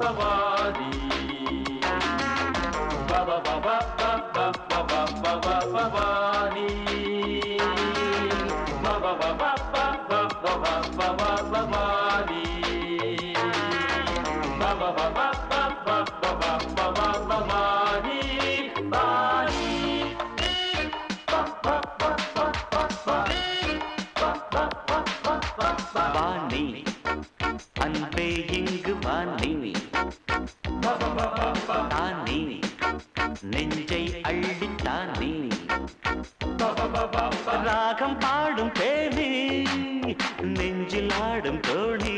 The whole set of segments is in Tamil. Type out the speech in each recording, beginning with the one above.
பவானி பவ பவ பவ பவ பவ பவானி பவ பவ பவ பவ பவ பவானி பவ பவ பவ பவ பவ பவானி வாணி வாணி அன்பே இங்கு வாணி தானி நெஞ்சை அள்ளித்தானி ராகம் பாடும் தேனி நெஞ்சில் ஆடும் தோணி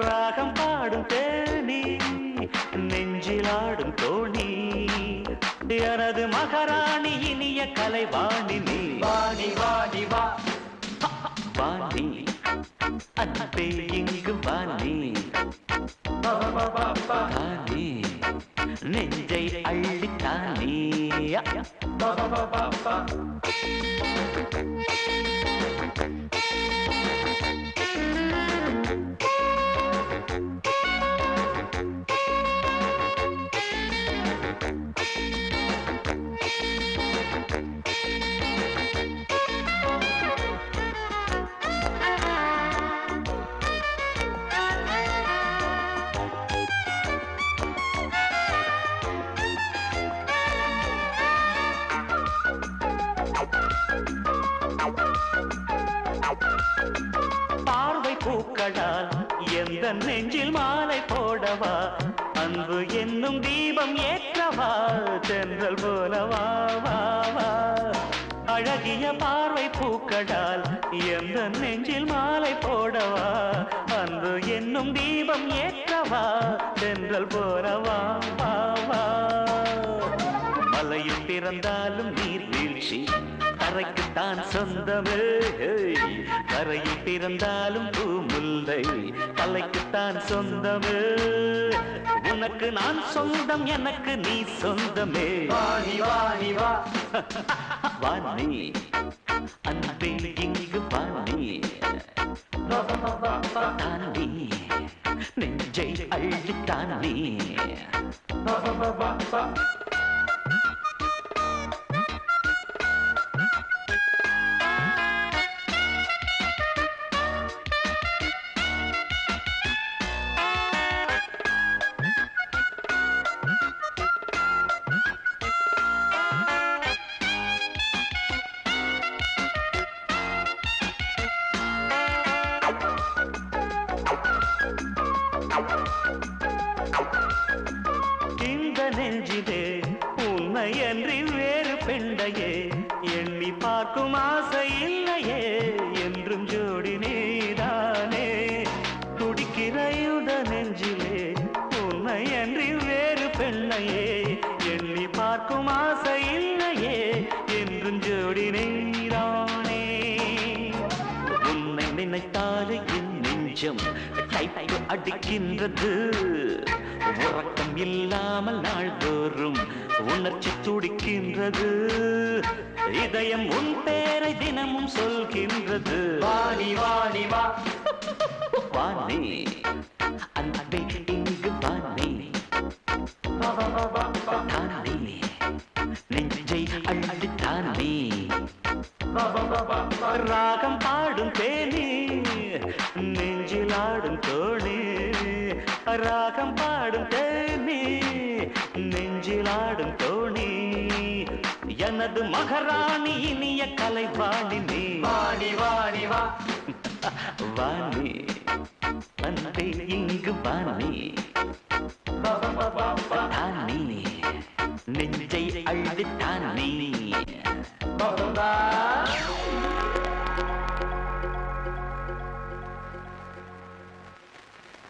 ராகம் பாடும் தேனி நெஞ்சில் ஆடும் தோணி எனது மகாராணி இனிய கலைவாணி நீ வாணி வாணி வா வாணி அன்பே இங்கு வாணி தானி நெஞ்சை அள்ளித்தானி பார்வை பூக்களால் எந்த நெஞ்சில் மாலை போடவா அன்பு என்னும் தீபம் ஏற்றவா தென்றல் போலவா வா வா அழகிய பார்வை பூக்களால் எந்த நெஞ்சில் மாலை போடவா அன்பு என்னும் தீபம் ஏற்றவா தென்றல் போலவா வா வா மலையில் பிறந்தாலும் நீர் வீழ்ச்சி கரைக்குத்தான் சொந்தமே கரையில் பிறந்தாலும் பூமுல்லை கலைக்குத்தான் சொந்தமே உனக்கு நான் சொந்தம் எனக்கு நீ சொந்தமே வாணி வாணி வா வாணி அன்பே இங்கு வாணி தானி நெஞ்சை அள்ளித்தானி நெஞ்சிலே உன்னை என்று வேறு பெண்டையே எண்ணி பார்க்கும் ஆசை இல்லையே என்றும் ஜோடி நீதானே துடிக்கிற யுத நெஞ்சிலே உன்னை என்று வேறு பெண்ணையே எண்ணி பார்க்கும் ஆசை இல்லையே என்றும் ஜோடி நீதானே உன்னை நினைத்தாலே என் நெஞ்சம் டைப்பு அடிக்கின்றது உறக்கம் இல்லாமல் நாள்தோறும் உணர்ச்சி துடிக்கின்றது இதயம் உன் பேரை தினமும் சொல்கின்றது வாணி வாணி வா வாணி அன்பே இங்கு வாணி தானி நெஞ்சை அள்ளித்தானி ராகம் பாடும் தேனி நெஞ்சில் ஆடும் தோணி ராகம் பாடும் தேனி நெஞ்சில் ஆடும் தோணி எனது மகாராணி இனிய கலைவாணி நீ வாணி வாணி வா வாணி அன்பே இங்கு வாணி தானி நெஞ்சை அள்ளித்தானி பவா